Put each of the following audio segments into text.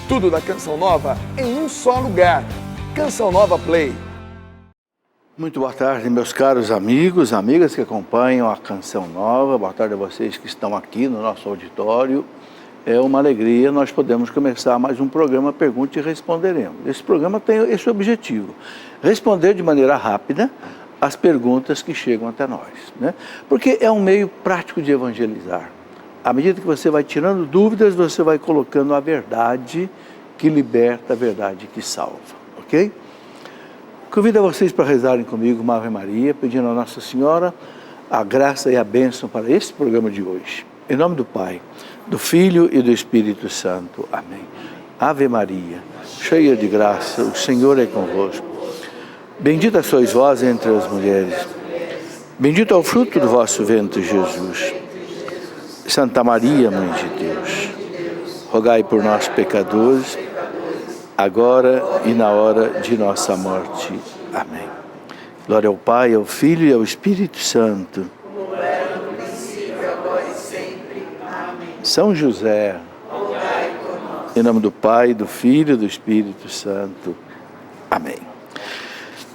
Tudo da Canção Nova em um só lugar. Canção Nova Play. Muito boa tarde, meus caros amigos, amigas que acompanham a Canção Nova. Boa tarde a vocês que estão aqui no nosso auditório. É uma alegria nós podemos começar mais um programa Pergunte e Responderemos. Esse programa tem esse objetivo, responder de maneira rápida as perguntas que chegam até nós, né? Porque é um meio prático de evangelizar. À medida que você vai tirando dúvidas, você vai colocando a verdade que liberta, a verdade que salva, ok? Convido a vocês para rezarem comigo uma Ave Maria, pedindo a Nossa Senhora a graça e a bênção para esse programa de hoje. Em nome do Pai, do Filho e do Espírito Santo. Amém. Ave Maria, cheia de graça, o Senhor é convosco. Bendita sois vós entre as mulheres. Bendito é o fruto do vosso ventre, Jesus. Santa Maria, Mãe de Deus, rogai por nós, pecadores, agora e na hora de nossa morte. Amém. Glória ao Pai, ao Filho e ao Espírito Santo. Como era no princípio, agora e sempre. Amém. São José, rogai por nós. em nome do Pai, do Filho e do Espírito Santo. Amém.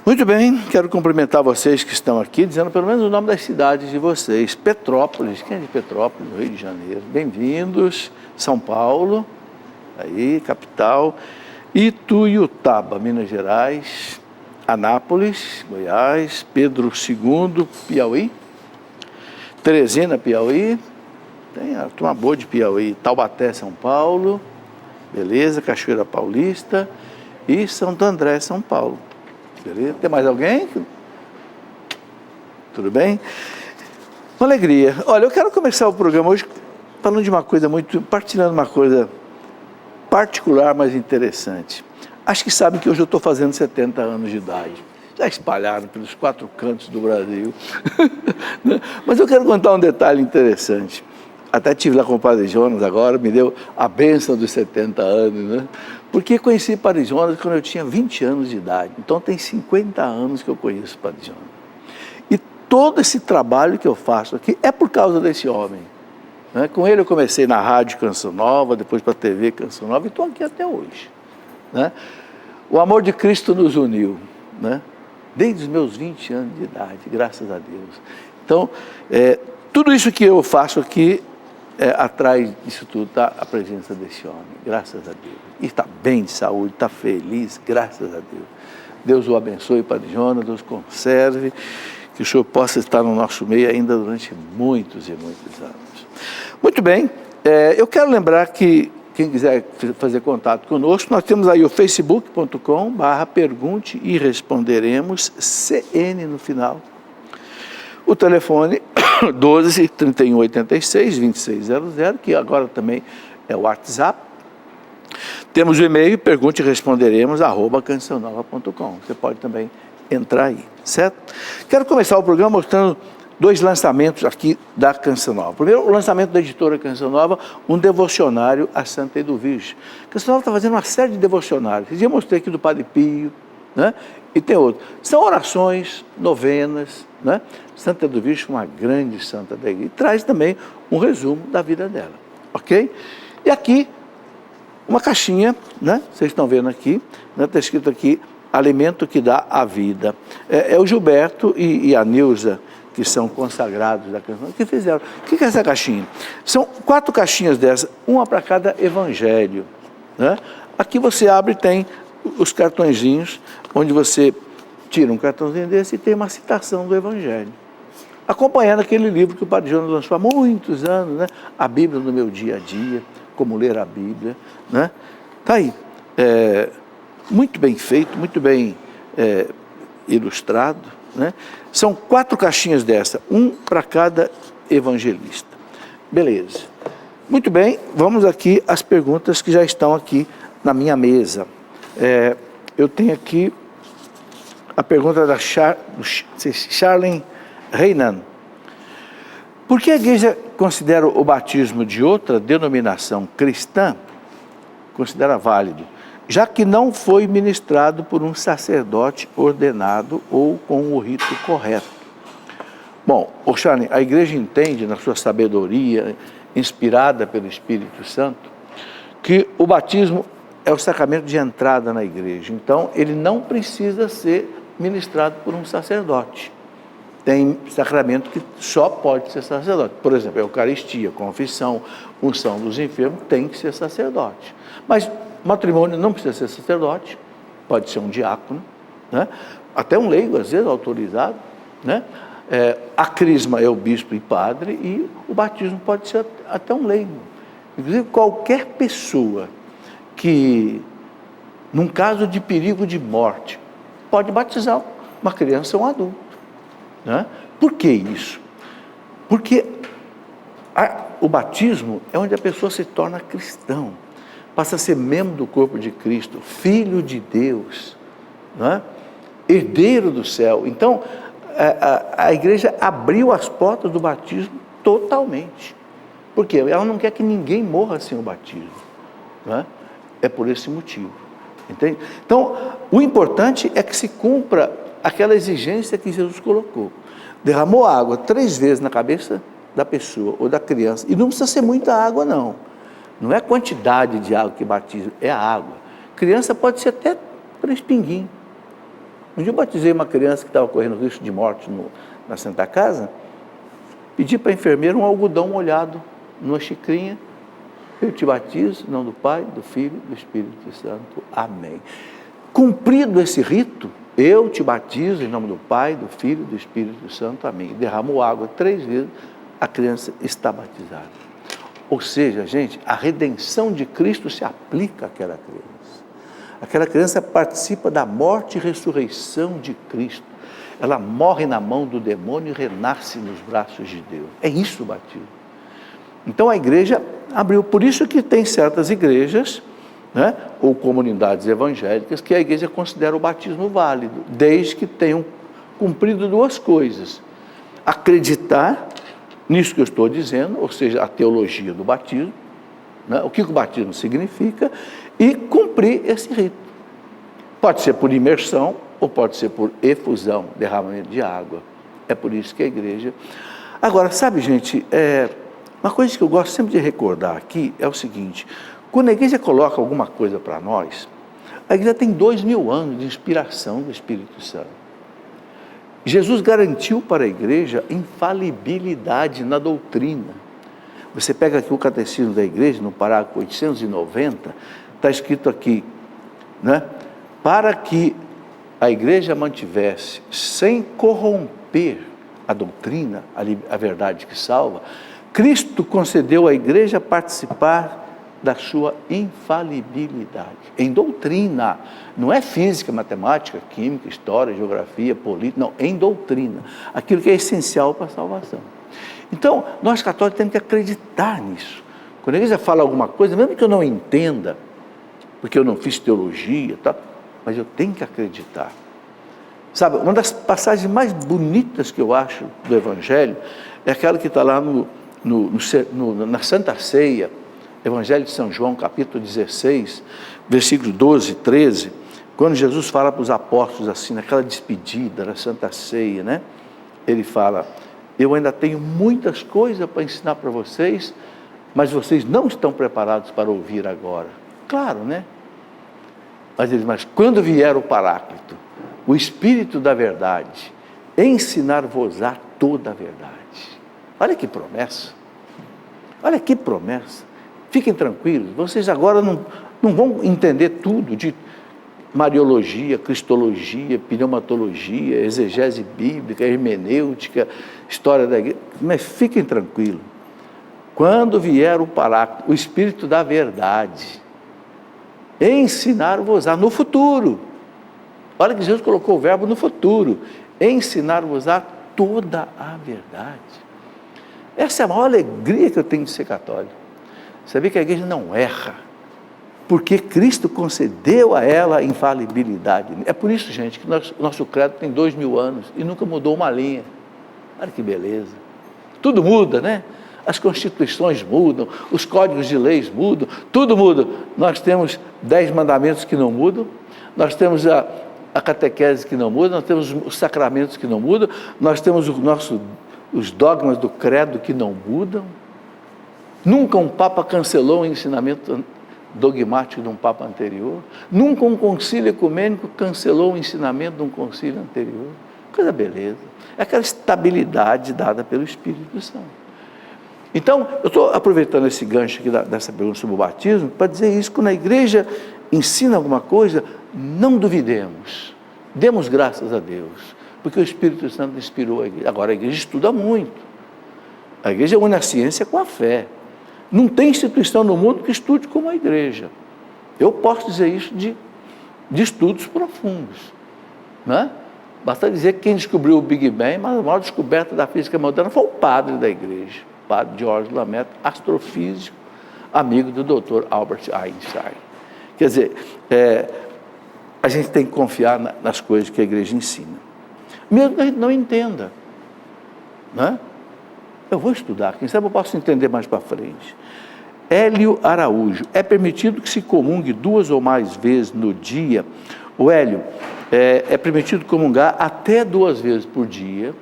Muito bem, quero cumprimentar vocês que estão aqui, dizendo pelo menos o nome das cidades de vocês. Petrópolis, quem é de Petrópolis, Rio de Janeiro? Bem-vindos. São Paulo, aí, capital. Ituiutaba, Minas Gerais. Anápolis, Goiás. Pedro II, Piauí. Teresina, Piauí. Tem a turma boa de Piauí. Taubaté, São Paulo. Beleza, Cachoeira Paulista. E Santo André, São Paulo. Beleza? Tem mais alguém? Tudo bem? Uma alegria. Olha, eu quero começar o programa hoje falando de uma coisa partilhando uma coisa particular, mas interessante. Acho que sabem que hoje eu estou fazendo 70 anos de idade. Já espalharam pelos 4 cantos do Brasil. Mas eu quero contar um detalhe interessante. Até estive lá com o Padre Jonas agora, me deu a bênção dos 70 anos, né? Porque conheci o Padre Jonas quando eu tinha 20 anos de idade. Então tem 50 anos que eu conheço o Padre Jonas. E todo esse trabalho que eu faço aqui é por causa desse homem, né? Com ele eu comecei na rádio Canção Nova, depois para a TV Canção Nova e estou aqui até hoje, né? O amor de Cristo nos uniu, né? Desde os meus 20 anos de idade, graças a Deus. Então, tudo isso que eu faço aqui, atrás disso tudo está a presença desse homem, graças a Deus. E está bem de saúde, está feliz, graças a Deus. Deus o abençoe, Padre Jonas, Deus conserve, que o senhor possa estar no nosso meio ainda durante muitos e muitos anos. Muito bem, eu quero lembrar que quem quiser fazer contato conosco, nós temos aí o facebook.com/pergunte e responderemos, CN no final. O telefone 12 31 86 2600, que agora também é o WhatsApp. Temos o e-mail, pergunte e responderemos, @cançãonova.com. Você pode também entrar aí, certo? Quero começar o programa mostrando 2 lançamentos aqui da Canção Nova. Primeiro, o lançamento da editora Canção Nova, um devocionário a Santa Eduvige. A Canção Nova está fazendo uma série de devocionários. Eu mostrei aqui do Padre Pio, né? E tem outro. São orações, novenas, né? Santa Eduvige, uma grande santa da igreja, e traz também um resumo da vida dela, ok? E aqui, uma caixinha, né? Vocês estão vendo aqui, né? Está escrito aqui, alimento que dá a vida. É o Gilberto e a Nilza, que são consagrados da Canção, que fizeram. O que é essa caixinha? São 4 caixinhas dessas, uma para cada evangelho, né? Aqui você abre e tem os cartõezinhos, onde você tira um cartãozinho desse e tem uma citação do evangelho, acompanhando aquele livro que o Padre Jonas lançou há muitos anos, né? A Bíblia no meu dia a dia, como ler a Bíblia, né? Está aí, muito bem feito, muito bem ilustrado, né? São 4 caixinhas dessa, um para cada evangelista. Beleza. Muito bem, vamos aqui às perguntas que já estão aqui na minha mesa. Eu tenho aqui a pergunta da Charlene Reinan. Por que a igreja considera o batismo de outra denominação cristã, considera válido, já que não foi ministrado por um sacerdote ordenado ou com o rito correto? Bom, Charlene, a igreja entende, na sua sabedoria, inspirada pelo Espírito Santo, que o batismo é o sacramento de entrada na igreja. Então, ele não precisa ser ministrado por um sacerdote. Tem sacramento que só pode ser sacerdote. Por exemplo, a Eucaristia, confissão, unção dos enfermos, tem que ser sacerdote. Mas matrimônio não precisa ser sacerdote, pode ser um diácono, né? Até um leigo, às vezes, autorizado, né? A crisma é o bispo e padre, e o batismo pode ser até um leigo. Inclusive, qualquer pessoa que, num caso de perigo de morte, pode batizar uma criança ou um adulto, né? Por que isso? Porque o batismo é onde a pessoa se torna cristão, passa a ser membro do corpo de Cristo, filho de Deus, né? Herdeiro do céu. Então, a igreja abriu as portas do batismo totalmente. Por quê? Ela não quer que ninguém morra sem o batismo, né? É por esse motivo, entende? Então, o importante é que se cumpra aquela exigência que Jesus colocou. Derramou água 3 vezes na cabeça da pessoa ou da criança, e não precisa ser muita água, não. Não é a quantidade de água que batiza, é a água. Criança pode ser até 3 pinguinhos. Um dia eu batizei uma criança que estava correndo risco de morte na Santa Casa, pedi para a enfermeira um algodão molhado numa xicrinha. Eu te batizo em nome do Pai, do Filho e do Espírito Santo. Amém. Cumprido esse rito, eu te batizo em nome do Pai, do Filho e do Espírito Santo. Amém. Derramou água 3 vezes, a criança está batizada. Ou seja, gente, a redenção de Cristo se aplica àquela criança. Aquela criança participa da morte e ressurreição de Cristo. Ela morre na mão do demônio e renasce nos braços de Deus. É isso o batismo. Então a igreja abriu, por isso que tem certas igrejas, né, ou comunidades evangélicas, que a igreja considera o batismo válido, desde que tenham cumprido 2 coisas: acreditar nisso que eu estou dizendo, ou seja, a teologia do batismo, né, o que o batismo significa, e cumprir esse rito. Pode ser por imersão, ou pode ser por efusão, derramamento de água. É por isso que a igreja... Agora, sabe, gente, uma coisa que eu gosto sempre de recordar aqui é o seguinte: quando a igreja coloca alguma coisa para nós, a igreja tem 2000 anos de inspiração do Espírito Santo. Jesus garantiu para a igreja infalibilidade na doutrina. Você pega aqui o catecismo da igreja, no parágrafo 890, está escrito aqui, né? Para que a igreja mantivesse, sem corromper a doutrina, a verdade que salva, Cristo concedeu à igreja participar da sua infalibilidade, em doutrina, não é física, matemática, química, história, geografia, política, não, em doutrina, aquilo que é essencial para a salvação. Então, nós católicos temos que acreditar nisso. Quando a igreja fala alguma coisa, mesmo que eu não entenda, porque eu não fiz teologia, tá? Mas eu tenho que acreditar. Sabe, uma das passagens mais bonitas que eu acho do Evangelho é aquela que está lá na Santa Ceia, Evangelho de São João, capítulo 16, versículos 12 e 13, quando Jesus fala para os apóstolos assim, naquela despedida da Santa Ceia, né? Ele fala: eu ainda tenho muitas coisas para ensinar para vocês, mas vocês não estão preparados para ouvir agora. Claro, né? Mas quando vier o Paráclito, o Espírito da verdade, ensinar-vos-á toda a verdade. Olha que promessa. Olha que promessa. Fiquem tranquilos, vocês agora não vão entender tudo de Mariologia, Cristologia, Pneumatologia, exegese bíblica, hermenêutica, história da igreja, mas fiquem tranquilos. Quando vier o Paráclito, o Espírito da verdade, ensinar-vos-á no futuro. Olha que Jesus colocou o verbo no futuro. Ensinar-vos-á toda a verdade. Essa é a maior alegria que eu tenho de ser católico. Saber que a igreja não erra, porque Cristo concedeu a ela a infalibilidade. É por isso, gente, que nosso credo tem 2000 anos e nunca mudou uma linha. Olha que beleza. Tudo muda, né? As constituições mudam, os códigos de leis mudam, tudo muda. Nós temos 10 mandamentos que não mudam, nós temos a catequese que não muda, nós temos os sacramentos que não mudam, nós temos os dogmas do credo que não mudam. Nunca um papa cancelou um ensinamento dogmático de um Papa anterior. Nunca um concílio ecumênico cancelou o ensinamento de um concílio anterior. Coisa beleza. É aquela estabilidade dada pelo Espírito Santo. Então, eu estou aproveitando esse gancho aqui dessa pergunta sobre o batismo para dizer isso, quando a igreja ensina alguma coisa, não duvidemos. Demos graças a Deus, porque o Espírito Santo inspirou a igreja. Agora, a igreja estuda muito. A igreja une a ciência com a fé. Não tem instituição no mundo que estude como a igreja. Eu posso dizer isso de estudos profundos. Né? Basta dizer que quem descobriu o Big Bang, mas a maior descoberta da física moderna foi o padre da igreja, o padre George Lameth, astrofísico, amigo do Dr. Albert Einstein. Quer dizer, a gente tem que confiar nas coisas que a igreja ensina. Mesmo que a gente não entenda. Né? Eu vou estudar, quem sabe eu posso entender mais para frente. Hélio Araújo, é permitido que se comungue 2 ou mais vezes no dia? O Hélio, é permitido comungar até 2 vezes por dia,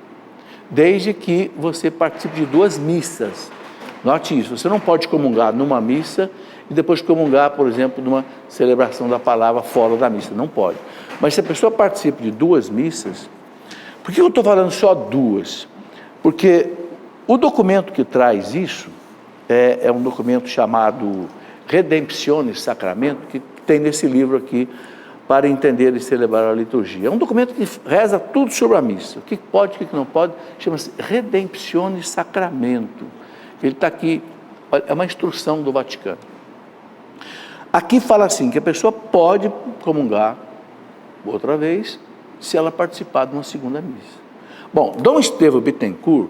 desde que você participe de 2 missas. Note isso, você não pode comungar numa missa e depois comungar, por exemplo, numa celebração da palavra fora da missa, não pode. Mas se a pessoa participa de 2 missas, por que eu estou falando só 2? Porque o documento que traz isso é um documento chamado Redemptionis Sacramento, que tem nesse livro aqui, para entender e celebrar a liturgia. É um documento que reza tudo sobre a missa. O que pode, o que não pode, chama-se Redemptionis Sacramento. Ele está aqui, é uma instrução do Vaticano. Aqui fala assim, que a pessoa pode comungar outra vez, se ela participar de uma segunda missa. Bom, Dom Estevão Bittencourt,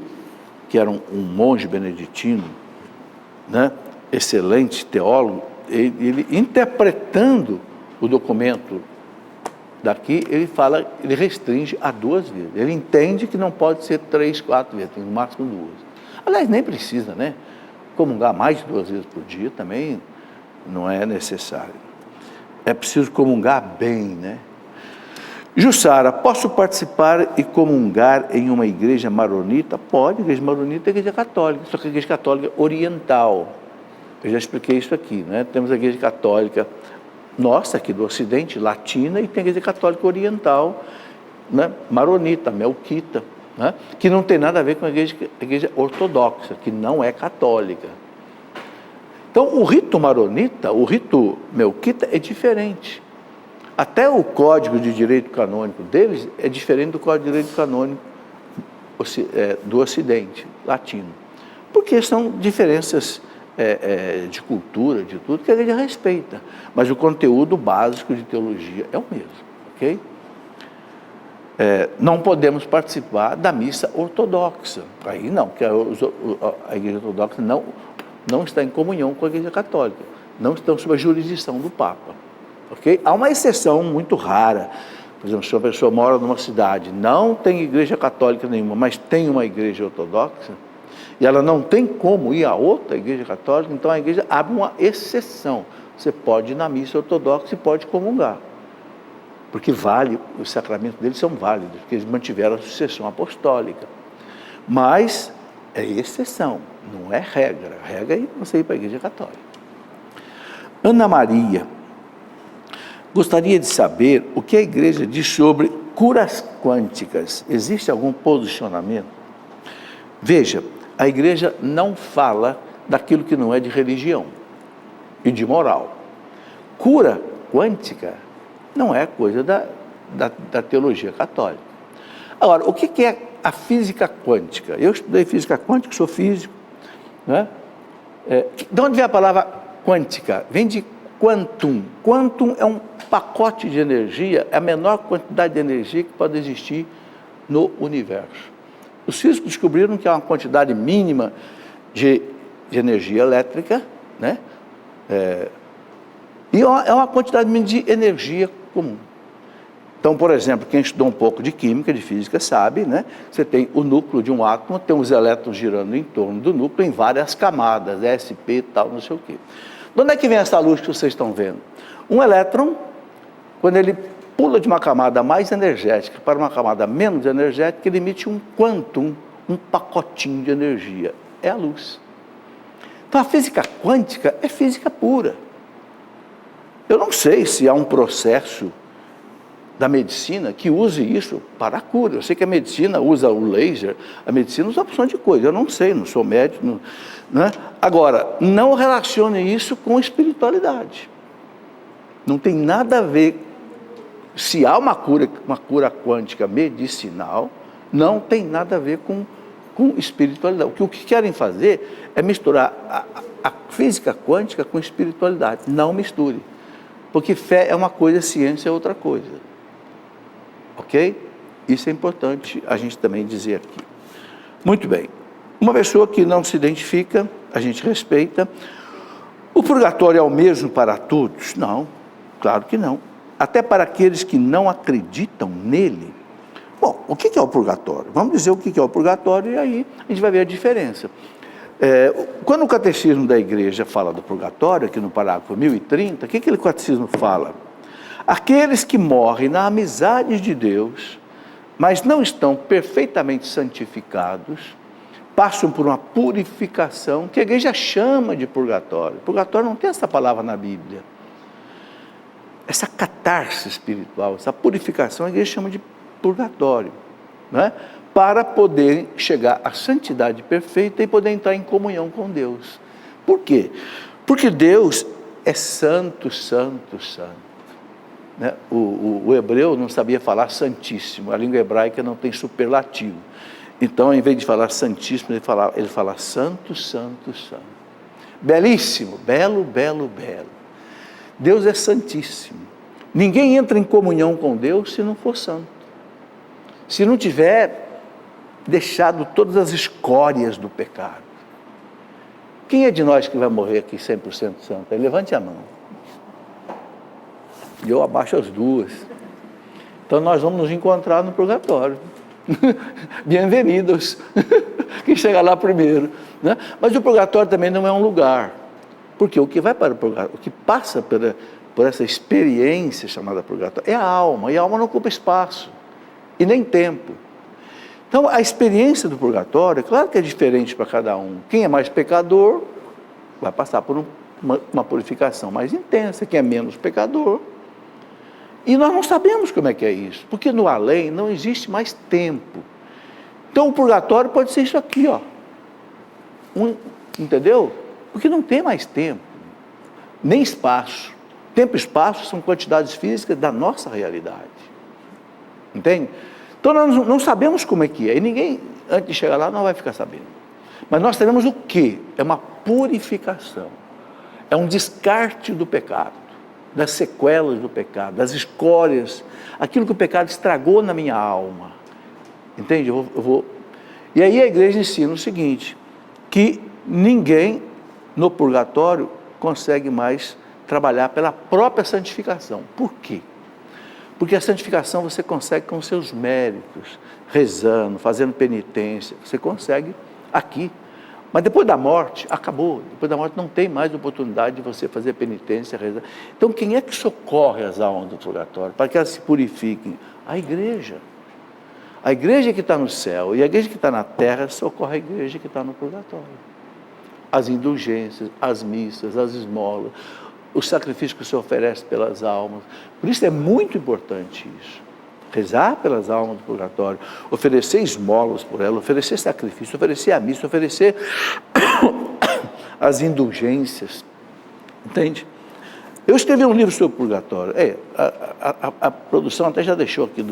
que era um monge beneditino, né, excelente teólogo, ele interpretando o documento daqui, ele restringe a 2 vezes. Ele entende que não pode ser 3, 4 vezes, tem no máximo 2. Aliás, nem precisa, né? Comungar mais de 2 vezes por dia também não é necessário. É preciso comungar bem, né? Jussara, posso participar e comungar em uma igreja maronita? Pode, igreja maronita é igreja católica, só que a igreja católica oriental. Eu já expliquei isso aqui, né? Temos a igreja católica nossa, aqui do Ocidente, latina, e tem a igreja católica oriental, né? Maronita, melquita, né? Que não tem nada a ver com a igreja ortodoxa, que não é católica. Então, o rito maronita, o rito melquita é diferente. Até o código de direito canônico deles é diferente do código de direito canônico do Ocidente, latino. Porque são diferenças de cultura, de tudo, que a igreja respeita. Mas o conteúdo básico de teologia é o mesmo, ok? Não podemos participar da missa ortodoxa. Aí não, porque a igreja ortodoxa não está em comunhão com a igreja católica. Não estão sob a jurisdição do Papa. Okay? Há uma exceção muito rara. Por exemplo, se uma pessoa mora numa cidade, não tem igreja católica nenhuma, mas tem uma igreja ortodoxa, e ela não tem como ir a outra igreja católica, então a igreja abre uma exceção. Você pode ir na missa ortodoxa e pode comungar. Porque os sacramentos deles são válidos, porque eles mantiveram a sucessão apostólica. Mas é exceção, não é regra. A regra é você ir para a igreja católica. Ana Maria, gostaria de saber o que a igreja diz sobre curas quânticas. Existe algum posicionamento? Veja, a igreja não fala daquilo que não é de religião e de moral. Cura quântica não é coisa da teologia católica. Agora, o que é a física quântica? Eu estudei física quântica, sou físico. Né? De onde vem a palavra quântica? Vem de quantum. Quantum é um pacote de energia, é a menor quantidade de energia que pode existir no universo. Os físicos descobriram que há uma quantidade mínima de energia elétrica, né? E é uma quantidade mínima de energia comum. Então, por exemplo, quem estudou um pouco de química, de física, sabe, né? Você tem o núcleo de um átomo, tem os elétrons girando em torno do núcleo em várias camadas, SP e tal, não sei o quê. De onde é que vem essa luz que vocês estão vendo? Um elétron, quando ele pula de uma camada mais energética para uma camada menos energética, ele emite um quantum, um pacotinho de energia. É a luz. Então, a física quântica é física pura. Eu não sei se há um processo da medicina que use isso para a cura. Eu sei que a medicina usa o laser, a medicina usa opção de coisa. Eu não sei, não sou médico. Né? Agora, não relacione isso com espiritualidade. Não tem nada a ver. Se há uma cura quântica medicinal, não tem nada a ver com espiritualidade. O que querem fazer é misturar a física quântica com espiritualidade. Não misture. Porque fé é uma coisa, ciência é outra coisa. Ok? Isso é importante a gente também dizer aqui. Muito bem. Uma pessoa que não se identifica, a gente respeita. O purgatório é o mesmo para todos? Não, claro que não. Até para aqueles que não acreditam nele. Bom, o que é o purgatório? Vamos dizer o que é o purgatório e aí a gente vai ver a diferença. Quando o catecismo da igreja fala do purgatório, aqui no parágrafo 1030, o que aquele catecismo fala? Aqueles que morrem na amizade de Deus, mas não estão perfeitamente santificados, passam por uma purificação que a igreja chama de purgatório. Purgatório não tem essa palavra na Bíblia. Essa catarse espiritual, essa purificação, a igreja chama de purgatório, né? Para poder chegar à santidade perfeita e poder entrar em comunhão com Deus. Por quê? Porque Deus é santo, santo, santo. Né? O hebreu não sabia falar santíssimo, a língua hebraica não tem superlativo. Então, em vez de falar santíssimo, ele fala santo, santo, santo. Belíssimo, belo, belo, belo. Deus é santíssimo. Ninguém entra em comunhão com Deus se não for santo. Se não tiver deixado todas as escórias do pecado. Quem é de nós que vai morrer aqui 100% santo? Levante a mão. E eu abaixo as duas. Então nós vamos nos encontrar no purgatório. Bem-vindos. Quem chega lá primeiro. Né? Mas o purgatório também não é um lugar. Porque o que vai para o purgatório, o que passa por essa experiência chamada purgatório, é a alma. E a alma não ocupa espaço. E nem tempo. Então, a experiência do purgatório, claro que é diferente para cada um. Quem é mais pecador, vai passar por uma purificação mais intensa. Quem é menos pecador. E nós não sabemos como é que é isso. Porque no além não existe mais tempo. Então, o purgatório pode ser isso aqui, ó. Entendeu? Porque não tem mais tempo. Nem espaço. Tempo e espaço são quantidades físicas da nossa realidade. Entende? Então nós não sabemos como é que é, e ninguém, antes de chegar lá, não vai ficar sabendo. Mas nós sabemos o quê? É uma purificação, é um descarte do pecado, das sequelas do pecado, das escórias, aquilo que o pecado estragou na minha alma. Entende? E aí a igreja ensina o seguinte, que ninguém no purgatório consegue mais trabalhar pela própria santificação. Por quê? Porque a santificação você consegue com os seus méritos, rezando, fazendo penitência, você consegue aqui. Mas depois da morte, acabou. Depois da morte não tem mais oportunidade de você fazer penitência, rezar. Então quem é que socorre as almas do purgatório para que elas se purifiquem? A igreja. A igreja que está no céu e a igreja que está na terra socorre a igreja que está no purgatório. As indulgências, as missas, as esmolas, o sacrifício que se oferece pelas almas. Por isso é muito importante isso. Rezar pelas almas do purgatório, oferecer esmolas por elas, oferecer sacrifício, oferecer a missa, oferecer as indulgências. Entende? Eu escrevi um livro sobre o purgatório. A produção até já deixou aqui.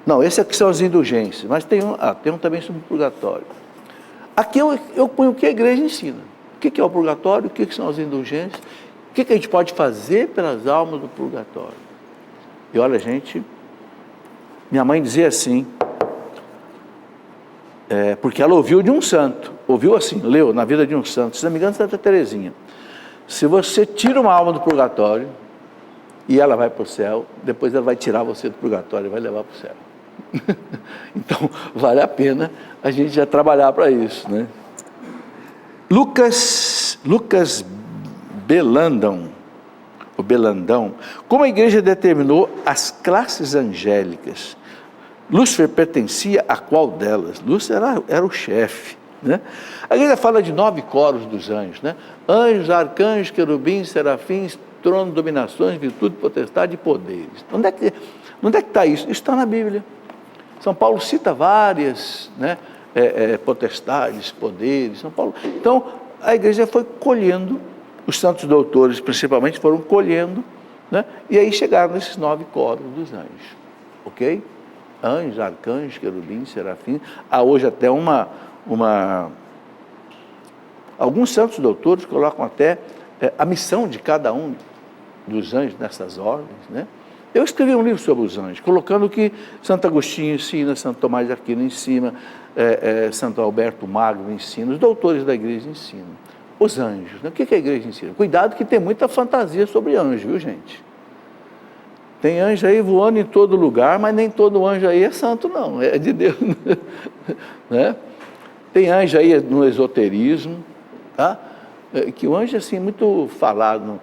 Não, esse aqui são as indulgências, mas tem um também sobre o purgatório. Aqui eu ponho o que a igreja ensina. O que é o purgatório? O que são as indulgências? O que a gente pode fazer pelas almas do purgatório? E olha, gente, minha mãe dizia assim, porque ela ouviu de um santo, ouviu assim, leu na vida de um santo, se não me engano, Santa Teresinha. Se você tira uma alma do purgatório e ela vai para o céu, depois ela vai tirar você do purgatório e vai levar para o céu. Então, vale a pena a gente já trabalhar para isso, né? Lucas Belandão, como a igreja determinou as classes angélicas, Lúcifer pertencia a qual delas? Lúcifer era o chefe, né? A igreja fala de 9 coros dos anjos, né? Anjos, arcanjos, querubins, serafins, trono, dominações, virtude, potestade e poderes. Onde é que está isso? Isso está na Bíblia. São Paulo cita várias, né, potestades, poderes. São Paulo. Então, a igreja foi colhendo, os santos doutores principalmente foram colhendo, né, e aí chegaram nesses 9 coros dos anjos. Ok? Anjos, arcanjos, querubins, serafins. Há hoje até alguns santos doutores colocam até a missão de cada um dos anjos nessas ordens, né? Eu escrevi um livro sobre os anjos, colocando o que Santo Agostinho ensina, Santo Tomás de Aquino ensina, Santo Alberto Magno ensina, os doutores da igreja ensinam. Os anjos, né? O que a igreja ensina? Cuidado que tem muita fantasia sobre anjo, viu, gente? Tem anjo aí voando em todo lugar, mas nem todo anjo aí é santo, não, é de Deus. Né? Tem anjo aí no esoterismo, tá? Que o anjo, assim, muito falado.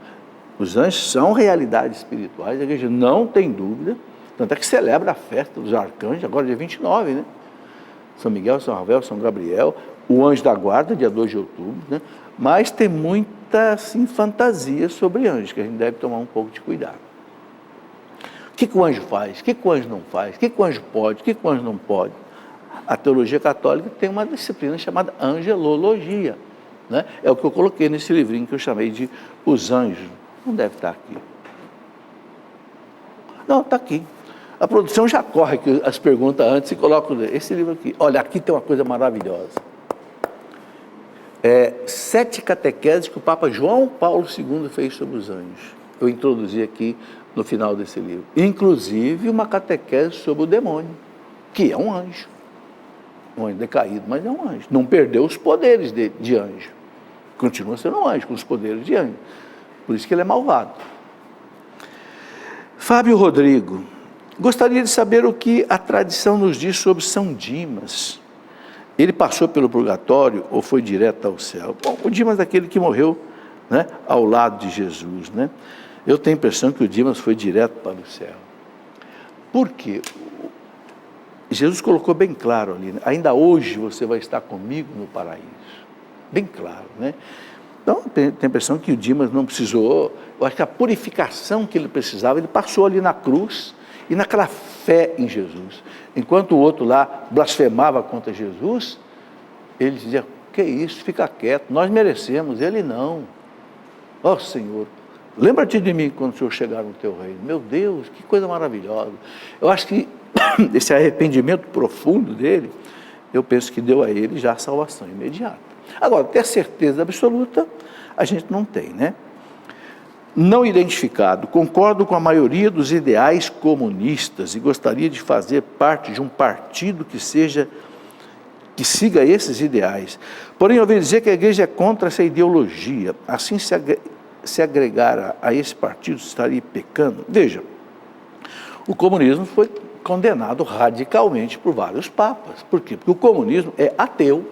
Os anjos são realidades espirituais, a igreja não tem dúvida, tanto é que celebra a festa dos arcanjos, agora dia 29, né? São Miguel, São Rafael, São Gabriel, o anjo da guarda, dia 2 de outubro, né? Mas tem muita, assim, fantasia sobre anjos, que a gente deve tomar um pouco de cuidado. O que o anjo faz? O que o anjo não faz? O que o anjo pode? O que o anjo não pode? A teologia católica tem uma disciplina chamada angelologia, né? É o que eu coloquei nesse livrinho que eu chamei de Os Anjos. Não deve estar aqui. Não, está aqui. A produção já corre aqui as perguntas antes e coloca esse livro aqui. Olha, aqui tem uma coisa maravilhosa. 7 catequeses que o Papa João Paulo II fez sobre os anjos. Eu introduzi aqui no final desse livro. Inclusive uma catequese sobre o demônio, que é um anjo. Um anjo decaído, mas é um anjo. Não perdeu os poderes de anjo. Continua sendo um anjo, com os poderes de anjo. Por isso que ele é malvado. Fábio Rodrigo, gostaria de saber o que a tradição nos diz sobre São Dimas. Ele passou pelo purgatório ou foi direto ao céu? Bom, o Dimas é aquele que morreu, né, ao lado de Jesus, né? Eu tenho a impressão que o Dimas foi direto para o céu. Por quê? Jesus colocou bem claro ali, né? Ainda hoje você vai estar comigo no paraíso. Bem claro, né? Então, tem a impressão que o Dimas não precisou, eu acho que a purificação que ele precisava, ele passou ali na cruz e naquela fé em Jesus. Enquanto o outro lá blasfemava contra Jesus, ele dizia, que isso, fica quieto, nós merecemos, ele não. Ó Senhor, lembra-te de mim quando o Senhor chegar no teu reino. Meu Deus, que coisa maravilhosa. Eu acho que esse arrependimento profundo dele, eu penso que deu a ele já a salvação imediata. Agora, ter certeza absoluta, a gente não tem, né? Não identificado, concordo com a maioria dos ideais comunistas e gostaria de fazer parte de um partido que siga esses ideais. Porém, ouvi dizer que a igreja é contra essa ideologia. Assim, se agregar a esse partido, estaria pecando. Veja, o comunismo foi condenado radicalmente por vários papas. Por quê? Porque o comunismo é ateu.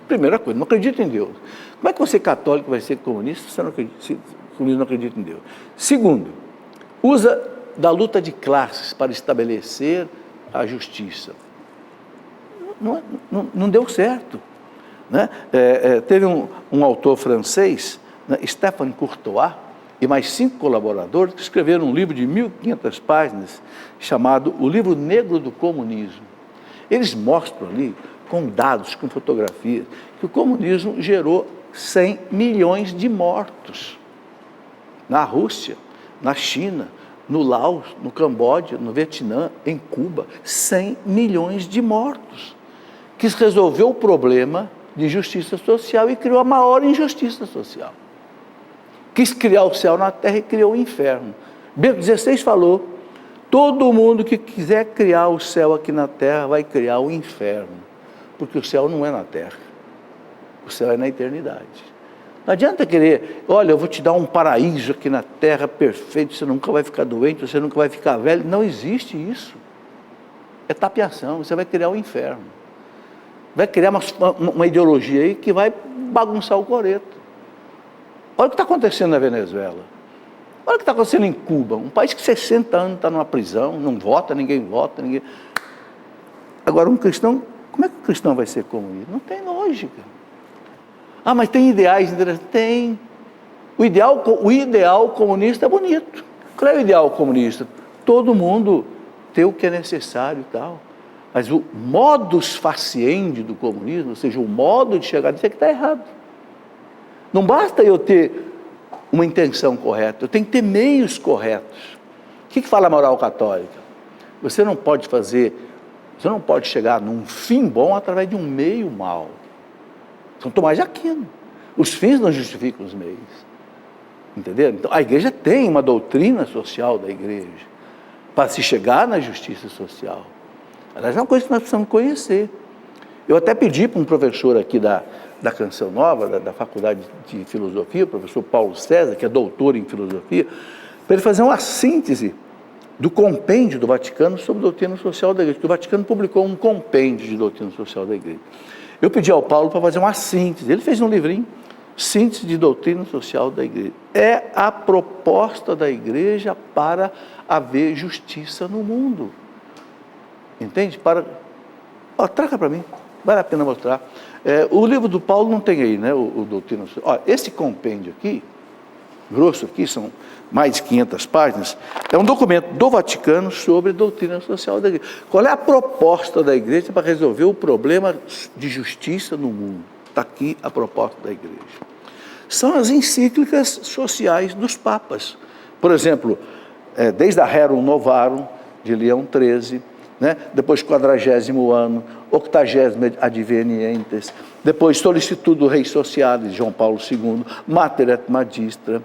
Primeira coisa, não acredita em Deus. Como é que você católico vai ser comunista se o comunismo não acredita em Deus? Segundo, usa da luta de classes para estabelecer a justiça. Não deu certo, né? Teve um autor francês, né, Stéphane Courtois, e mais 5 colaboradores que escreveram um livro de 1.500 páginas chamado O Livro Negro do Comunismo. Eles mostram ali, com dados, com fotografias, que o comunismo gerou 100 milhões de mortos na Rússia, na China, no Laos, no Camboja, no Vietnã, em Cuba. 100 milhões de mortos. Quis resolver o problema de justiça social e criou a maior injustiça social. Quis criar o céu na terra e criou o inferno. Bento XVI falou, todo mundo que quiser criar o céu aqui na terra vai criar o inferno. Porque o céu não é na terra, o céu é na eternidade. Não adianta querer, olha, eu vou te dar um paraíso aqui na terra perfeito, você nunca vai ficar doente, você nunca vai ficar velho. Não existe isso. É tapiação, você vai criar o inferno. Vai criar uma ideologia aí que vai bagunçar o coreto. Olha o que está acontecendo na Venezuela. Olha o que está acontecendo em Cuba, um país que 60 anos está numa prisão, não vota, ninguém vota, ninguém... Agora, um cristão, como é que o cristão vai ser comunista? Não tem lógica. Ah, mas tem ideais interessantes? Tem. O ideal comunista é bonito. Qual é o ideal comunista? Todo mundo ter o que é necessário e tal. Mas o modus faciendi do comunismo, ou seja, o modo de chegar nisso é que está errado. Não basta eu ter uma intenção correta, eu tenho que ter meios corretos. O que fala a moral católica? Você não pode chegar num fim bom através de um meio mau. São Tomás de Aquino. Os fins não justificam os meios. Entendeu? Então, a igreja tem uma doutrina social da igreja para se chegar na justiça social. Aliás, é uma coisa que nós precisamos conhecer. Eu até pedi para um professor aqui da Canção Nova, da Faculdade de Filosofia, o professor Paulo César, que é doutor em filosofia, para ele fazer uma síntese do compêndio do Vaticano sobre a doutrina social da igreja, porque o Vaticano publicou um compêndio de doutrina social da igreja. Eu pedi ao Paulo para fazer uma síntese, ele fez um livrinho, Síntese de Doutrina Social da Igreja. É a proposta da igreja para haver justiça no mundo. Entende? Traga para mim, vale a pena mostrar. O livro do Paulo não tem aí, né? O Doutrina Social. Esse compêndio aqui, grosso aqui, são mais de 500 páginas, é um documento do Vaticano sobre a doutrina social da igreja. Qual é a proposta da igreja para resolver o problema de justiça no mundo? Está aqui a proposta da igreja. São as encíclicas sociais dos papas. Por exemplo, desde a Rerum Novarum, de Leão XIII, né? Depois 40º ano, 80º Advenientes, depois Solicitudo Rei Socialis, de João Paulo II, Mater et Magistra,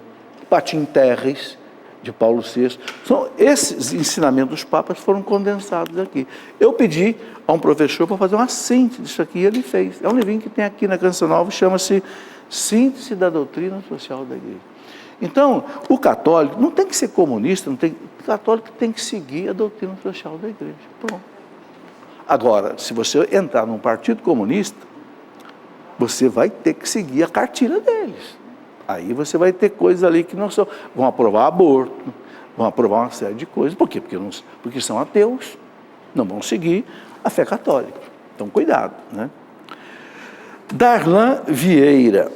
Patim Terris, de Paulo VI. São esses ensinamentos dos papas foram condensados aqui. Eu pedi a um professor para fazer uma síntese disso aqui e ele fez. É um livrinho que tem aqui na Canção Nova, chama-se Síntese da Doutrina Social da Igreja. Então, o católico não tem que ser comunista, o católico tem que seguir a doutrina social da igreja. Pronto. Agora, se você entrar num partido comunista, você vai ter que seguir a cartilha deles. Aí você vai ter coisas ali que não são... Vão aprovar aborto, vão aprovar uma série de coisas. Por quê? Porque são ateus, não vão seguir a fé católica. Então, cuidado, né? Darlan Vieira.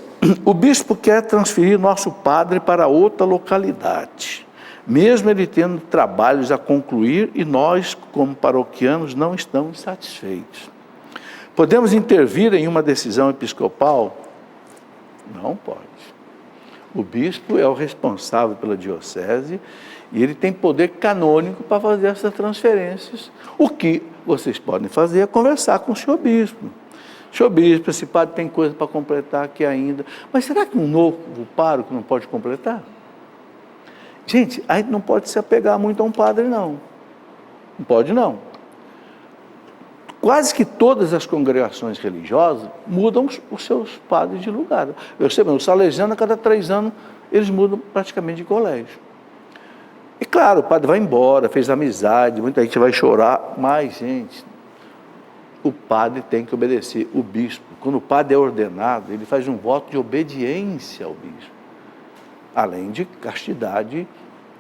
O bispo quer transferir nosso padre para outra localidade, mesmo ele tendo trabalhos a concluir e nós, como paroquianos, não estamos satisfeitos. Podemos intervir em uma decisão episcopal? Não pode. O bispo é o responsável pela diocese e ele tem poder canônico para fazer essas transferências. O que vocês podem fazer é conversar com o senhor bispo. Senhor bispo, esse padre tem coisa para completar aqui ainda. Mas será que um novo pároco não pode completar? Gente, a gente não pode se apegar muito a um padre, não. Não pode, não. Quase que todas as congregações religiosas mudam os seus padres de lugar. Eu sei, os salesianos, a cada 3 anos, eles mudam praticamente de colégio. E claro, o padre vai embora, fez amizade, muita gente vai chorar, mas, gente... O padre tem que obedecer o bispo. Quando o padre é ordenado, ele faz um voto de obediência ao bispo. Além de castidade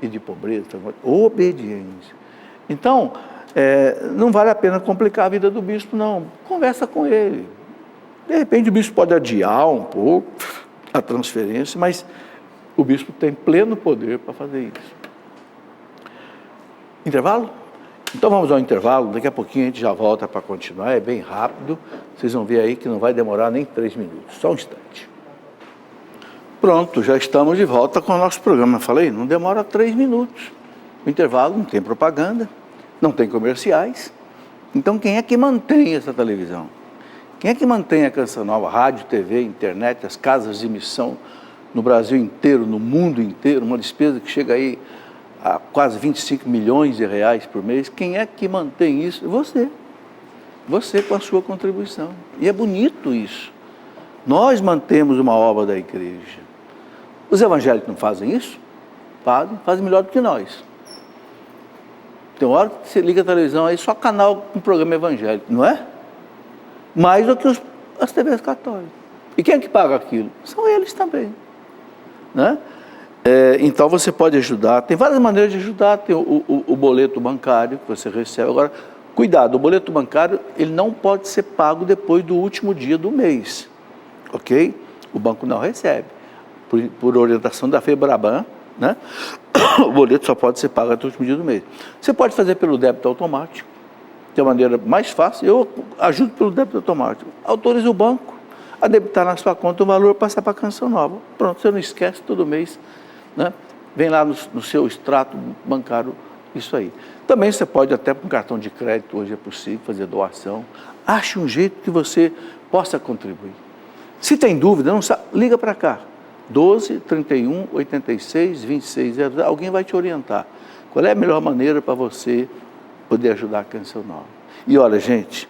e de pobreza. Obediência. Então, não vale a pena complicar a vida do bispo, não. Conversa com ele. De repente o bispo pode adiar um pouco a transferência, mas o bispo tem pleno poder para fazer isso. Intervalo? Então vamos ao intervalo, daqui a pouquinho a gente já volta para continuar, é bem rápido, vocês vão ver aí que não vai demorar nem 3 minutos, só um instante. Pronto, já estamos de volta com o nosso programa, falei, não demora 3 minutos. O intervalo não tem propaganda, não tem comerciais, então quem é que mantém essa televisão? Quem é que mantém a Canção Nova, rádio, TV, internet, as casas de missão no Brasil inteiro, no mundo inteiro, uma despesa que chega aí a quase 25 milhões de reais por mês? Quem é que mantém isso? Você. Você com a sua contribuição. E é bonito isso. Nós mantemos uma obra da igreja. Os evangélicos não fazem isso? Fazem melhor do que nós. Tem hora que você liga a televisão aí, só canal com programa evangélico, não é? Mais do que as TVs católicas. E quem é que paga aquilo? São eles também, né? Então você pode ajudar, tem várias maneiras de ajudar, tem o boleto bancário que você recebe. Agora, cuidado, o boleto bancário ele não pode ser pago depois do último dia do mês, ok? O banco não recebe. por orientação da FEBRABAN, né? O boleto só pode ser pago até o último dia do mês. Você pode fazer pelo débito automático, que é a maneira mais fácil. Eu ajudo pelo débito automático. Autoriza o banco a debitar na sua conta o valor para passar para a Canção Nova. Pronto, você não esquece todo mês, né? Vem lá no seu extrato bancário isso aí. Também você pode, até com cartão de crédito, hoje é possível fazer doação. Ache um jeito que você possa contribuir. Se tem dúvida, não sabe, liga para cá. 12 31 86 26 00. Alguém vai te orientar. Qual é a melhor maneira para você poder ajudar a Canção Nova? E olha, gente,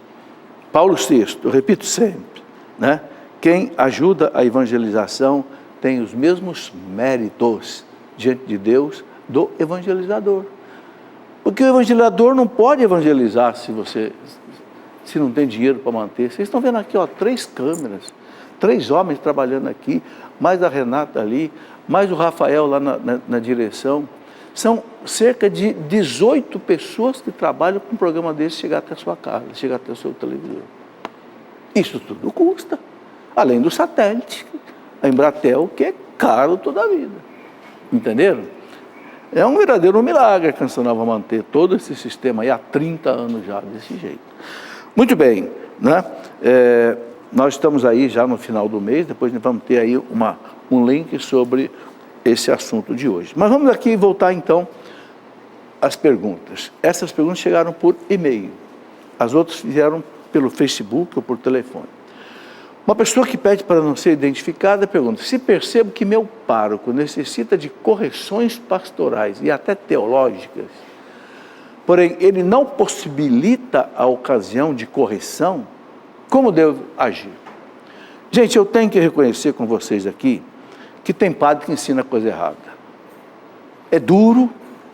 Paulo VI, eu repito sempre, né? Quem ajuda a evangelização tem os mesmos méritos diante de Deus do evangelizador. Porque o evangelizador não pode evangelizar se não tem dinheiro para manter. Vocês estão vendo aqui, ó, 3 câmeras, 3 homens trabalhando aqui, mais a Renata ali, mais o Rafael lá na direção. São cerca de 18 pessoas que trabalham com um programa desse chegar até a sua casa, chegar até o seu televisor. Isso tudo custa. Além do satélite, a Embratel, que é caro toda a vida. Entenderam? É um verdadeiro milagre a Canção Nova manter todo esse sistema aí há 30 anos já, desse jeito. Muito bem, né? Nós estamos aí já no final do mês, depois nós vamos ter aí um link sobre esse assunto de hoje. Mas vamos aqui voltar então às perguntas. Essas perguntas chegaram por e-mail, as outras vieram pelo Facebook ou por telefone. Uma pessoa que pede para não ser identificada pergunta: se percebo que meu pároco necessita de correções pastorais e até teológicas, porém ele não possibilita a ocasião de correção, como devo agir? Gente, eu tenho que reconhecer com vocês aqui que tem padre que ensina coisa errada. É duro,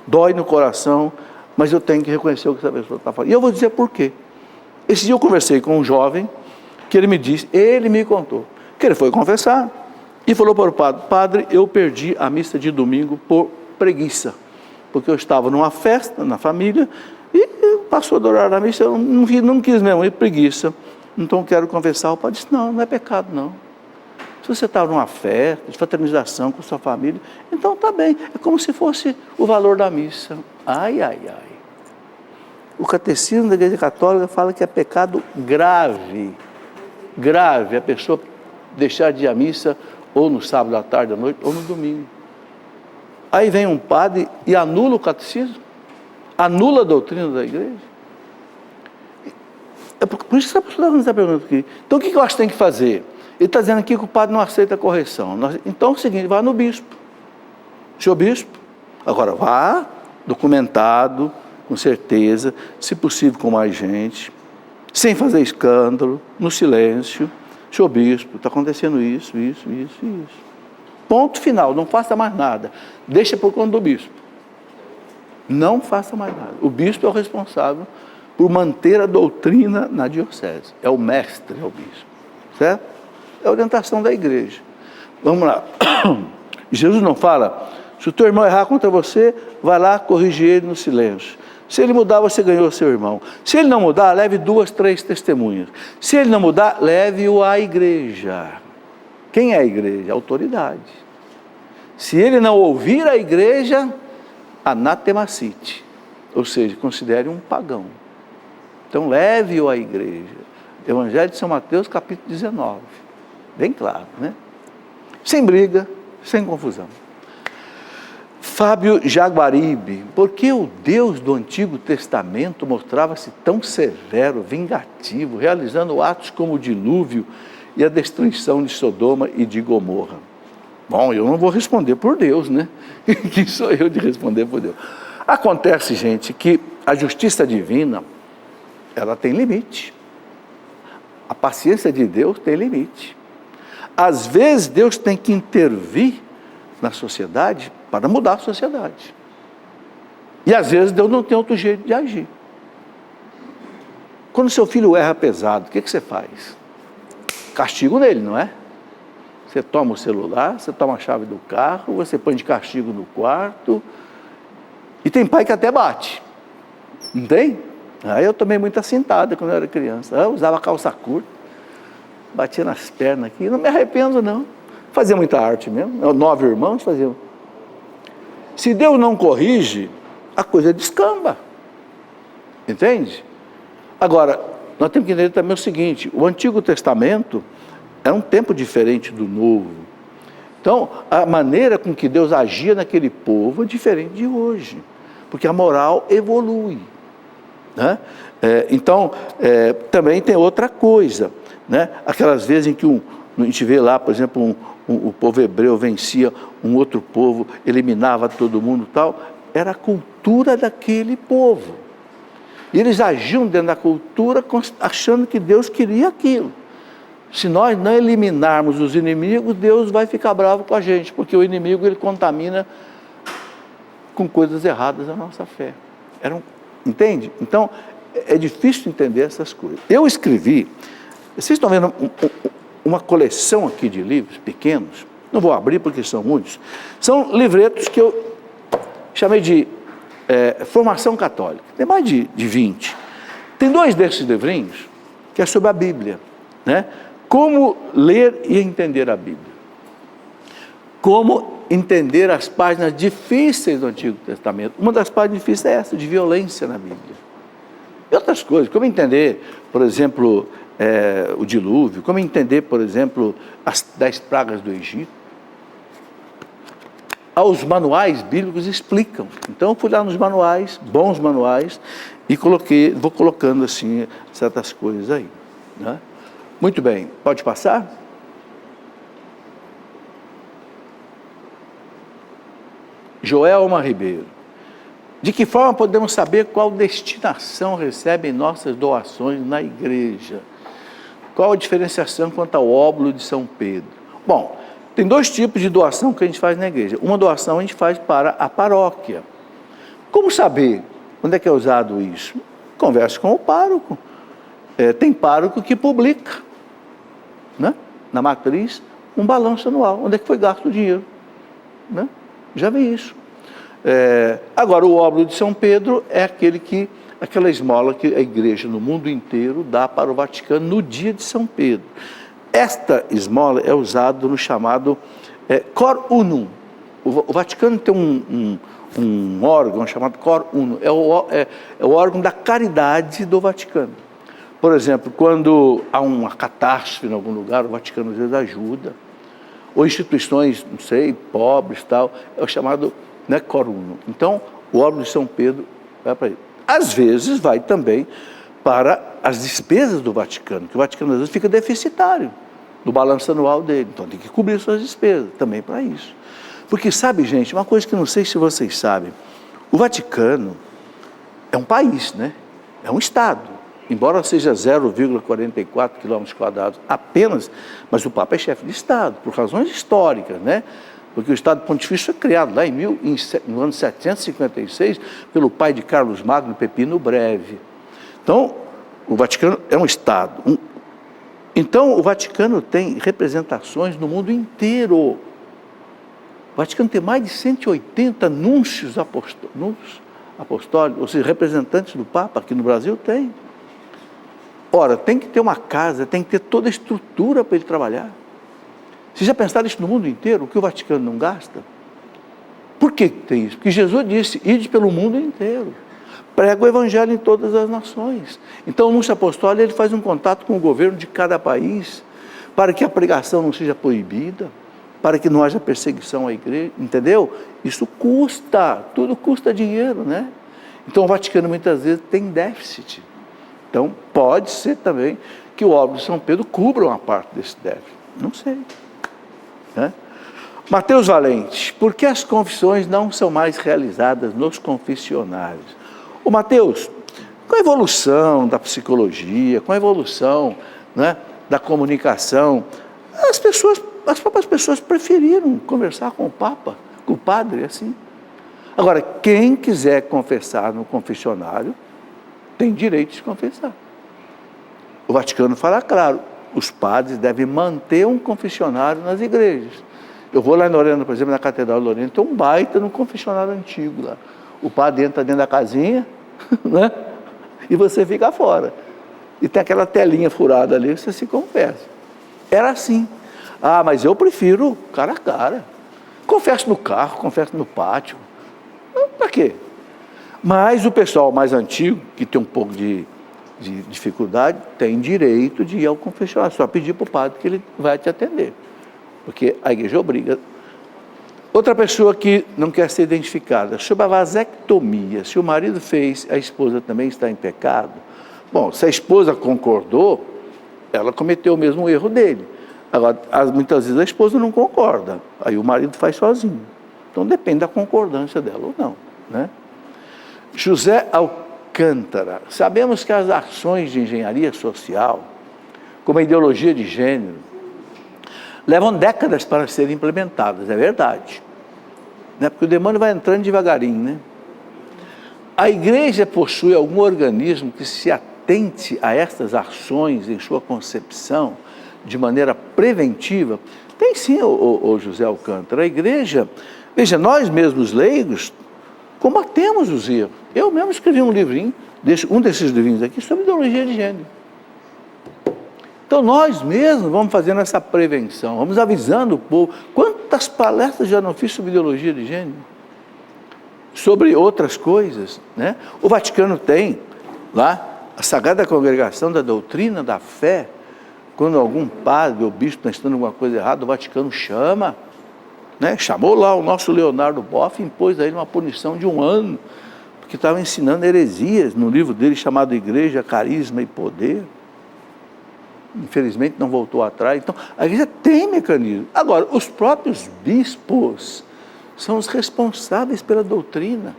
dói no coração, mas eu tenho que reconhecer o que essa pessoa está falando. E eu vou dizer por quê. Esse dia eu conversei com um jovem que ele me contou, que ele foi confessar e falou para o padre: padre, eu perdi a missa de domingo por preguiça, porque eu estava numa festa na família e passou do horário da missa, eu não quis mesmo, preguiça. Então eu quero confessar. O padre disse: não é pecado não. Se você estava numa festa de fraternização com sua família, então está bem, é como se fosse o valor da missa. Ai. O catecismo da Igreja Católica fala que é pecado grave a pessoa deixar de ir à missa ou no sábado à tarde, à noite, ou no domingo. Aí vem um padre e anula o catecismo, anula a doutrina da igreja. É por isso que a pessoa está perguntando aqui. Então o que eu acho que tem que fazer? Ele está dizendo aqui que o padre não aceita a correção. Então é o seguinte: vá no bispo. Senhor bispo, agora vá documentado, com certeza, se possível com mais gente, sem fazer escândalo, no silêncio. Senhor bispo, está acontecendo isso. Ponto final, não faça mais nada. Deixa por conta do bispo. Não faça mais nada. O bispo é o responsável por manter a doutrina na diocese. É o mestre, é o bispo. Certo? É a orientação da igreja. Vamos lá. Jesus não fala: se o teu irmão errar contra você, vai lá corrigir ele no silêncio. Se ele mudar, você ganhou seu irmão. Se ele não mudar, leve 2, 3 testemunhas. Se ele não mudar, leve-o à igreja. Quem é a igreja? A autoridade. Se ele não ouvir a igreja, anatemacite, ou seja, considere um pagão. Então leve-o à igreja. Evangelho de São Mateus, capítulo 19. Bem claro, né? Sem briga, sem confusão. Fábio Jaguaribe: por que o Deus do Antigo Testamento mostrava-se tão severo, vingativo, realizando atos como o dilúvio e a destruição de Sodoma e de Gomorra? Bom, eu não vou responder por Deus, né? Quem sou eu de responder por Deus? Acontece, gente, que a justiça divina, ela tem limite. A paciência de Deus tem limite. Às vezes Deus tem que intervir na sociedade para mudar a sociedade. E às vezes Deus não tem outro jeito de agir. Quando seu filho erra pesado, o que você faz? Castigo nele, não é? Você toma o celular, você toma a chave do carro, você põe de castigo no quarto. E tem pai que até bate. Não tem? Aí eu tomei muita cintada quando eu era criança. Eu usava calça curta, batia nas pernas aqui, não me arrependo não. Fazia muita arte mesmo, 9 irmãos faziam. Se Deus não corrige, a coisa descamba. Entende? Agora, nós temos que entender também o seguinte, o Antigo Testamento era um tempo diferente do Novo. Então, a maneira com que Deus agia naquele povo é diferente de hoje, porque a moral evolui, né? Então, também tem outra coisa, né? Aquelas vezes em que a gente vê lá, por exemplo, o povo hebreu vencia um outro povo, eliminava todo mundo e tal, era a cultura daquele povo. E eles agiam dentro da cultura achando que Deus queria aquilo. Se nós não eliminarmos os inimigos, Deus vai ficar bravo com a gente, porque o inimigo ele contamina com coisas erradas a nossa fé. Entende? Então, é difícil entender essas coisas. Eu escrevi, vocês estão vendo uma coleção aqui de livros pequenos, não vou abrir porque são muitos, são livretos que eu chamei de formação católica, tem mais de 20. Tem 2 desses livrinhos que é sobre a Bíblia, né? Como ler e entender a Bíblia. Como entender as páginas difíceis do Antigo Testamento. Uma das páginas difíceis é essa, de violência na Bíblia. E outras coisas, como entender, por exemplo, o dilúvio, como entender, por exemplo, as 10 pragas do Egito. Os manuais bíblicos explicam. Então eu fui lá nos manuais, bons manuais, e vou colocando assim certas coisas aí, né? Muito bem, pode passar? Joelma Ribeiro. De que forma podemos saber qual destinação recebem nossas doações na igreja? Qual a diferenciação quanto ao óbolo de São Pedro? Bom, tem 2 tipos de doação que a gente faz na igreja. Uma doação a gente faz para a paróquia. Como saber onde é que é usado isso? Converse com o pároco. Tem pároco que publica, né, na matriz, um balanço anual, onde é que foi gasto o dinheiro, né? Já vi isso. Agora, o óbolo de São Pedro é aquela esmola que a igreja no mundo inteiro dá para o Vaticano no dia de São Pedro. Esta esmola é usada no chamado Cor Unum. O Vaticano tem um órgão chamado Cor Unum, é o órgão da caridade do Vaticano. Por exemplo, quando há uma catástrofe em algum lugar, o Vaticano às vezes ajuda, ou instituições, não sei, pobres e tal, é o chamado, né, Cor Unum. Então, o óbolo de São Pedro vai para ele. Às vezes vai também para as despesas do Vaticano, que o Vaticano às vezes fica deficitário no balanço anual dele, então tem que cobrir suas despesas também para isso. Porque sabe, gente, uma coisa que não sei se vocês sabem, o Vaticano é um país, né? É um estado, embora seja 0,44 km² apenas, mas o Papa é chefe de estado, por razões históricas, né? Porque o Estado Pontifício foi criado lá no ano 756 pelo pai de Carlos Magno, Pepino Breve. Então, o Vaticano é um estado. Então, o Vaticano tem representações no mundo inteiro. O Vaticano tem mais de 180 núncios apostólicos, ou seja, representantes do Papa, aqui no Brasil tem. Ora, tem que ter uma casa, tem que ter toda a estrutura para ele trabalhar. Vocês já pensaram isso no mundo inteiro, o que o Vaticano não gasta? Por que tem isso? Porque Jesus disse, ide pelo mundo inteiro, prega o evangelho em todas as nações. Então o núncio apostólico ele faz um contato com o governo de cada país, para que a pregação não seja proibida, para que não haja perseguição à igreja, entendeu? Isso custa, tudo custa dinheiro, né? Então o Vaticano muitas vezes tem déficit. Então pode ser também que o óbolo de São Pedro cubra uma parte desse déficit, não sei. Né? Mateus Valente, por que as confissões não são mais realizadas nos confessionários? Ô Mateus, com a evolução da psicologia, com a evolução, né, da comunicação, as próprias pessoas preferiram conversar com o Papa, com o padre, assim. Agora, quem quiser confessar no confessionário, tem direito de confessar. O Vaticano fala claro, os padres devem manter um confessionário nas igrejas. Eu vou lá em Lorena, por exemplo, na Catedral de Lorena, tem um baita no confessionário antigo lá. O padre entra dentro da casinha, né? E você fica fora. E tem aquela telinha furada ali, você se confessa. Era assim. Ah, mas eu prefiro cara a cara. Confesso no carro, confesso no pátio. Para quê? Mas o pessoal mais antigo, que tem um pouco de dificuldade, tem direito de ir ao confessionário. Só pedir para o padre que ele vai te atender. Porque a igreja obriga. Outra pessoa que não quer ser identificada, sobre a vasectomia, se o marido fez, a esposa também está em pecado. Bom, se a esposa concordou, ela cometeu o mesmo erro dele. Agora, muitas vezes a esposa não concorda, aí o marido faz sozinho. Então depende da concordância dela ou não, né? José Alcântara, sabemos que as ações de engenharia social, como a ideologia de gênero, levam décadas para serem implementadas, é verdade. Né? Porque o demônio vai entrando devagarinho, né? A igreja possui algum organismo que se atente a estas ações em sua concepção de maneira preventiva? Tem sim, o José Alcântara. A igreja, veja, nós mesmos leigos combatemos os erros. Eu mesmo escrevi um livrinho, um desses livrinhos aqui, sobre ideologia de gênero. Então nós mesmos vamos fazendo essa prevenção, vamos avisando o povo. Quantas palestras já não fiz sobre ideologia de gênero? Sobre outras coisas, né? O Vaticano tem lá a Sagrada Congregação da Doutrina da Fé. Quando algum padre ou bispo está ensinando alguma coisa errada, o Vaticano chama, né? Chamou lá o nosso Leonardo Boff e impôs a ele uma punição de 1 ano, porque estava ensinando heresias no livro dele chamado Igreja, Carisma e Poder. Infelizmente não voltou atrás. Então, a igreja tem mecanismo. Agora, os próprios bispos são os responsáveis pela doutrina.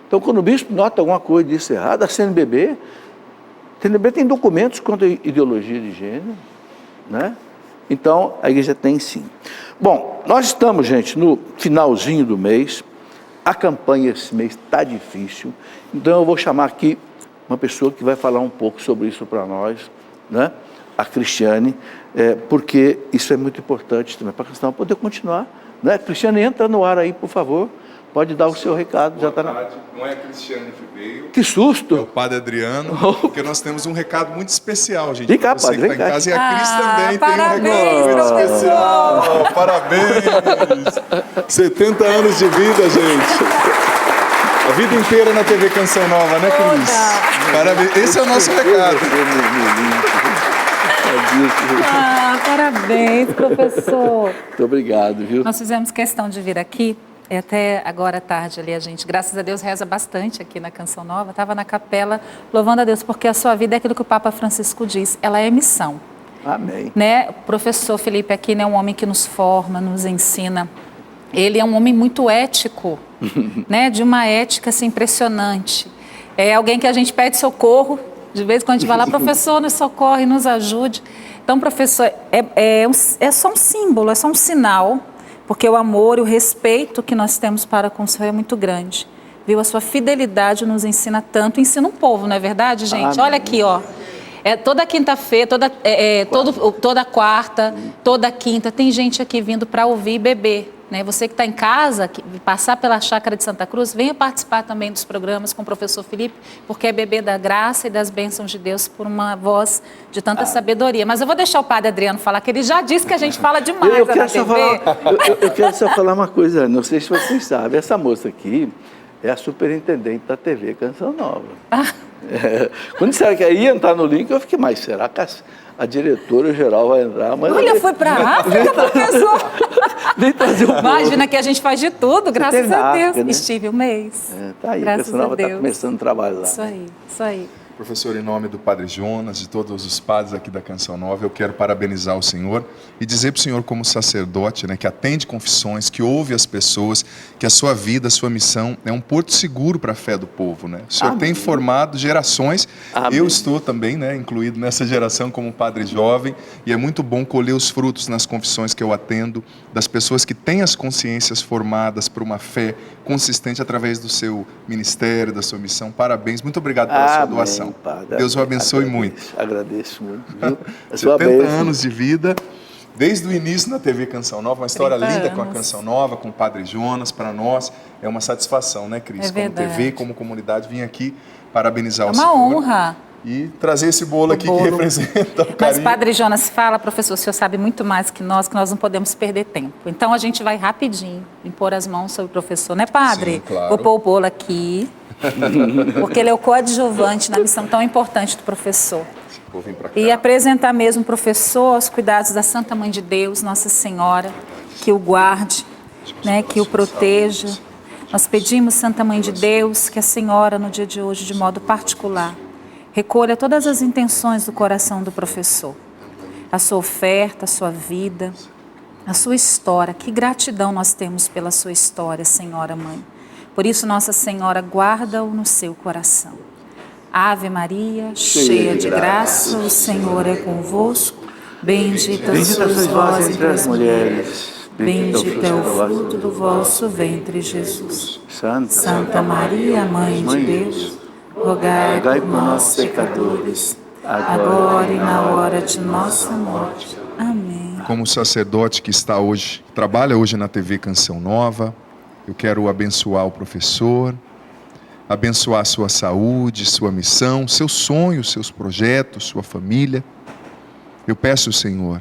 Então, quando o bispo nota alguma coisa disso errado, a CNBB tem documentos contra a ideologia de gênero, né? Então, a igreja tem sim. Bom, nós estamos, gente, no finalzinho do mês. A campanha esse mês está difícil. Então, eu vou chamar aqui uma pessoa que vai falar um pouco sobre isso para nós, né? A Cristiane, porque isso é muito importante também para a questão poder continuar, né? Cristiane, entra no ar aí, por favor. Pode dar o seu recado. Boa tarde. Não é a Cristiane que veio. Que susto! É o Padre Adriano, porque nós temos um recado muito especial, gente. Vem cá, Você padre, que vem está em cá. casa, e a Cris também parabéns, tem um recado muito professor. especial. Parabéns! 70 anos de vida, gente. A vida inteira na TV Canção Nova, né, Cris? Parabéns. Esse é o nosso recado. Parabéns, professor. Muito obrigado, viu? Nós fizemos questão de vir aqui, até agora à tarde ali a gente, graças a Deus, reza bastante aqui na Canção Nova. Estava na capela, louvando a Deus, porque a sua vida é aquilo que o Papa Francisco diz, ela é missão. Amém. Né? O professor Felipe aqui, né, é um homem que nos forma, nos ensina. Ele é um homem muito ético, né, de uma ética assim, impressionante. É alguém que a gente pede socorro, de vez em quando a gente vai lá, professor, nos socorre, nos ajude. Então, professor, é só um símbolo, é só um sinal, porque o amor e o respeito que nós temos para com o Senhor é muito grande. Viu? A sua fidelidade nos ensina tanto, ensina um povo, não é verdade, gente? Amém. Olha aqui, ó. Toda quinta-feira, toda quarta, toda quinta, tem gente aqui vindo para ouvir e beber. Né? Você que está em casa, passar pela Chácara de Santa Cruz, venha participar também dos programas com o professor Felipe, porque é beber da graça e das bênçãos de Deus por uma voz de tanta sabedoria. Mas eu vou deixar o padre Adriano falar, que ele já disse que a gente fala demais na TV. Eu quero só falar uma coisa, não sei se vocês sabem, essa moça aqui é a superintendente da TV Canção Nova. Quando disseram que ia entrar no link, eu fiquei, mas será que a diretora-geral vai entrar? Mas olha, foi para a África, professor. Vem trazer o Imagina que a gente faz de tudo, graças a Deus. África, né? Estive um mês. Tá aí, graças a Canção Nova a Deus. está começando o trabalho lá. Isso aí, isso aí. Professor, em nome do Padre Jonas, de todos os padres aqui da Canção Nova, eu quero parabenizar o senhor e dizer para o senhor, como sacerdote, né, que atende confissões, que ouve as pessoas, que a sua vida, a sua missão é um porto seguro para a fé do povo, né? O senhor Amém. tem formado gerações, Amém. eu estou também, né, incluído nessa geração como padre jovem, e é muito bom colher os frutos nas confissões que eu atendo, das pessoas que têm as consciências formadas por uma fé consistente através do seu ministério, da sua missão. Parabéns, muito obrigado pela sua doação. Padre. Deus o abençoe muito. Agradeço muito. Viu? A sua 70 bênção. anos de vida, desde o início na TV Canção Nova, uma história 30 linda com a anos. Canção Nova, com o Padre Jonas, para nós é uma satisfação, né, Cris? É como verdade. TV, como comunidade, vim aqui parabenizar É o uma senhor. honra. e trazer esse bolo aqui bolo. que representa o Mas carinho. Padre Jonas fala, professor, o senhor sabe muito mais que nós não podemos perder tempo. Então a gente vai rapidinho impor as mãos sobre o professor, né, padre? Sim, claro. Vou pôr o bolo aqui, porque ele é o coadjuvante na missão tão importante do professor. Vou vir pra cá. E apresentar mesmo o professor aos cuidados da Santa Mãe de Deus, Nossa Senhora, que o guarde, né, que o proteja. Nós pedimos, Santa Mãe de Deus, que a Senhora, no dia de hoje, de modo particular, recolha todas as intenções do coração do professor. A sua oferta, a sua vida, a sua história. Que gratidão nós temos pela sua história, Senhora Mãe. Por isso, Nossa Senhora, guarda-o no seu coração. Ave Maria, cheia de graça, o Senhor é convosco. Bendita sois vós entre as mulheres. Bendito é o fruto do vosso ventre, Jesus. Santa Maria, Mãe de Deus, rogai por nós, pecadores, agora e na hora de nossa morte. Amém. Como sacerdote que está hoje, trabalha hoje na TV Canção Nova, eu quero abençoar o professor, abençoar sua saúde, sua missão, seus sonhos, seus projetos, sua família. Eu peço, Senhor,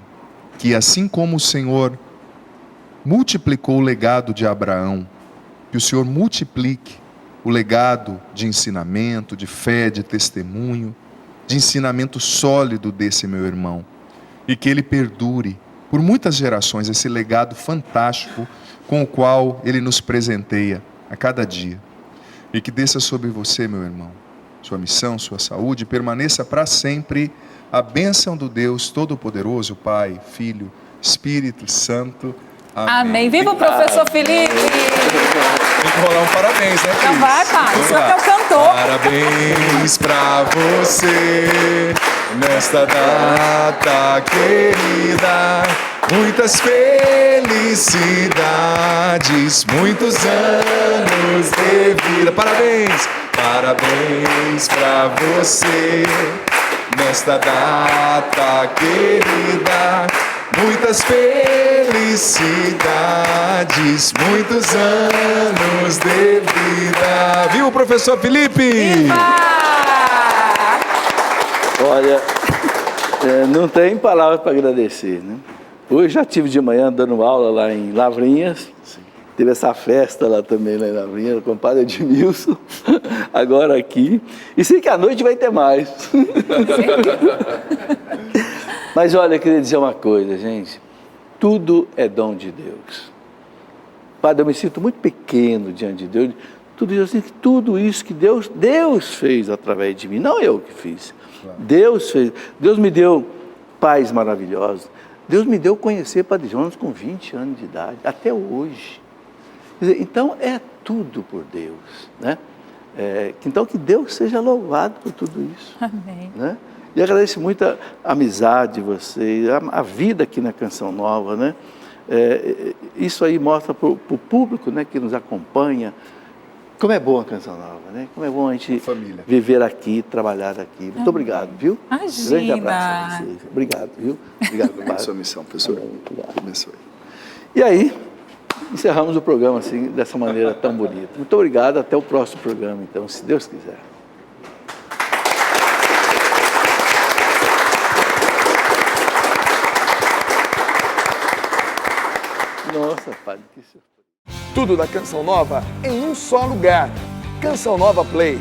que assim como o Senhor multiplicou o legado de Abraão, que o Senhor multiplique o legado de ensinamento, de fé, de testemunho, de ensinamento sólido desse meu irmão, e que ele perdure por muitas gerações esse legado fantástico com o qual ele nos presenteia a cada dia. E que desça sobre você, meu irmão, sua missão, sua saúde, permaneça para sempre a bênção do Deus Todo-Poderoso, Pai, Filho, Espírito Santo. Amém. Viva o professor Felipe! Tem que rolar um parabéns, né, Cris? Então vai, pai. O Vamos senhor lá. que é o cantor. Parabéns pra você nesta data querida. Muitas felicidades, muitos anos de vida. Parabéns! Parabéns pra você nesta data querida. Muitas felicidades, muitos anos de vida. Viu, professor Felipe? Olha, não tem palavras para agradecer, né? Hoje já tive de manhã dando aula lá em Lavrinhas. Teve essa festa lá também, lá em Lavrinhas, com o padre Edmilson, agora aqui. E sei que à noite vai ter mais. Mas olha, eu queria dizer uma coisa, gente. Tudo é dom de Deus. Padre, eu me sinto muito pequeno diante de Deus. Tudo isso que Deus fez através de mim, não eu que fiz. Claro. Deus fez. Deus me deu pais maravilhosos. Deus me deu conhecer Padre Jonas com 20 anos de idade, até hoje. Quer dizer, então é tudo por Deus, né? Então que Deus seja louvado por tudo isso. Amém. Né? E agradeço muito a amizade de vocês, a vida aqui na Canção Nova, né? Isso aí mostra para o público, né, que nos acompanha, como é bom a Canção Nova, né? Como é bom a gente viver aqui, trabalhar aqui. Muito obrigado, viu? Imagina. Grande abraço a vocês. Obrigado, viu? Obrigado pela sua missão, professor. Obrigado. Abençoe. E aí, encerramos o programa assim, dessa maneira tão bonita. Muito obrigado, até o próximo programa, então, se Deus quiser. Nossa, padre, que surpresa. Tudo da Canção Nova em um só lugar. Canção Nova Play.